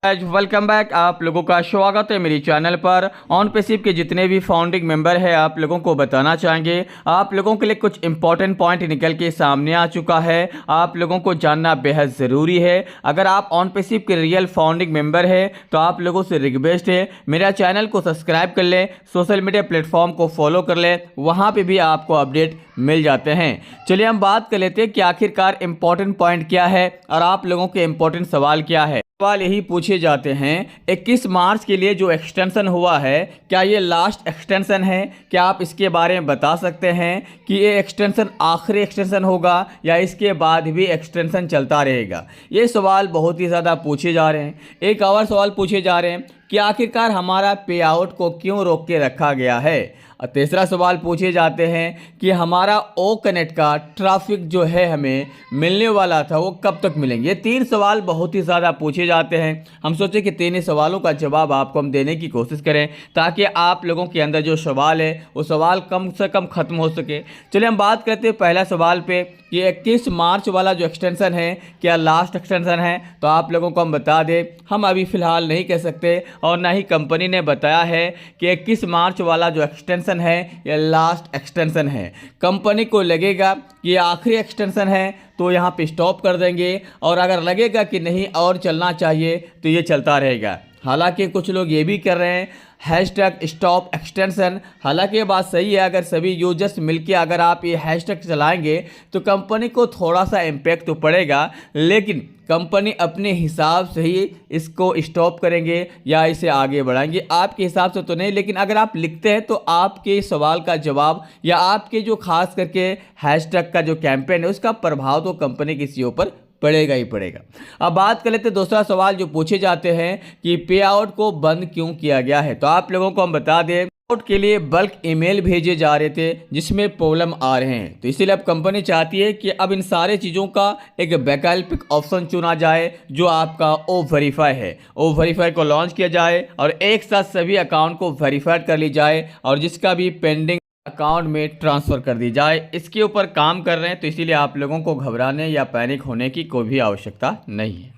Welcome back. आप लोगों का स्वागत है मेरी चैनल पर। ऑन पैसिव के जितने भी फाउंडिंग मेंबर हैं आप लोगों को बताना चाहेंगे, आप लोगों के लिए कुछ इंपॉर्टेंट पॉइंट निकल के सामने आ चुका है, आप लोगों को जानना बेहद ज़रूरी है। अगर आप ऑन पैसिव के रियल फाउंडिंग मेंबर है तो आप लोगों से रिक्वेस्ट है मेरा चैनल को सब्सक्राइब कर लें, सोशल मीडिया प्लेटफॉर्म को फॉलो कर लें, वहाँ पर भी आपको अपडेट मिल जाते हैं। चलिए हम बात कर लेते हैं कि आखिरकार इंपॉर्टेंट पॉइंट क्या है और आप लोगों के इंपॉर्टेंट सवाल क्या है। सवाल यही पूछे जाते हैं 21 मार्च के लिए जो एक्सटेंशन हुआ है क्या ये लास्ट एक्सटेंशन है? क्या आप इसके बारे में बता सकते हैं कि ये एक्सटेंशन आखिरी एक्सटेंशन होगा या इसके बाद भी एक्सटेंशन चलता रहेगा? ये सवाल बहुत ही ज़्यादा पूछे जा रहे हैं। एक और सवाल पूछे जा रहे हैं कि आखिरकार हमारा पे आउट को क्यों रोक के रखा गया है? और तीसरा सवाल पूछे जाते हैं कि हमारा ओ कनेक्ट का ट्रैफिक जो है हमें मिलने वाला था वो कब तक मिलेंगे? ये तीन सवाल बहुत ही ज़्यादा पूछे जाते हैं। हम सोचे कि तीन सवालों का जवाब आपको हम देने की कोशिश करें ताकि आप लोगों के अंदर जो सवाल है वो सवाल कम से कम ख़त्म हो सके। चलिए हम बात करते हैं पहला सवाल पे कि 21 मार्च वाला जो एक्सटेंशन है क्या लास्ट एक्सटेंशन है? तो आप लोगों को हम बता दें हम अभी फ़िलहाल नहीं कह सकते और ना ही कंपनी ने बताया है कि 21 मार्च वाला जो एक्सटेंशन है या लास्ट एक्सटेंशन है। कंपनी को लगेगा कि ये आखिरी एक्सटेंशन है तो यहाँ पे स्टॉप कर देंगे, और अगर लगेगा कि नहीं और चलना चाहिए तो ये चलता रहेगा। हालांकि कुछ लोग ये भी कर रहे हैं हैशटैग स्टॉप एक्सटेंशन। हालांकि ये बात सही है, अगर सभी यूजर्स मिलके अगर आप ये हैशटैग चलाएंगे तो कंपनी को थोड़ा सा इम्पैक्ट तो पड़ेगा, लेकिन कंपनी अपने हिसाब से ही इसको स्टॉप करेंगे या इसे आगे बढ़ाएंगे। आपके हिसाब से तो नहीं, लेकिन अगर आप लिखते हैं तो आपके सवाल का जवाब या आपके जो खास करके हैशटैग का जो कैंपेन है उसका प्रभाव तो कंपनी के सीईओ पर पड़ेगा ही पड़ेगा। अब बात कर लेते हैं दूसरा सवाल जो पूछे जाते हैं कि पे आउट को बंद क्यों किया गया है? तो आप लोगों को हम बता दें आउट के लिए बल्क ईमेल भेजे जा रहे थे जिसमें प्रॉब्लम आ रहे हैं, तो इसीलिए अब कंपनी चाहती है कि अब इन सारे चीज़ों का एक वैकल्पिक ऑप्शन चुना जाए जो आपका ओ वेरीफाई है। ओ वेरीफाई को लॉन्च किया जाए और एक साथ सभी अकाउंट को वेरीफाइड कर ली जाए और जिसका भी पेंडिंग अकाउंट में ट्रांसफ़र कर दी जाए। इसके ऊपर काम कर रहे हैं, तो इसीलिए आप लोगों को घबराने या पैनिक होने की कोई भी आवश्यकता नहीं है।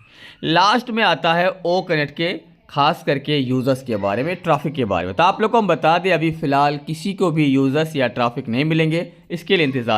लास्ट में आता है ओ कनेक्ट के खास करके यूज़र्स के बारे में, ट्रैफिक के बारे में। तो आप लोगों को हम बता दें अभी फ़िलहाल किसी को भी यूज़र्स या ट्रैफिक नहीं मिलेंगे, इसके लिए इंतज़ार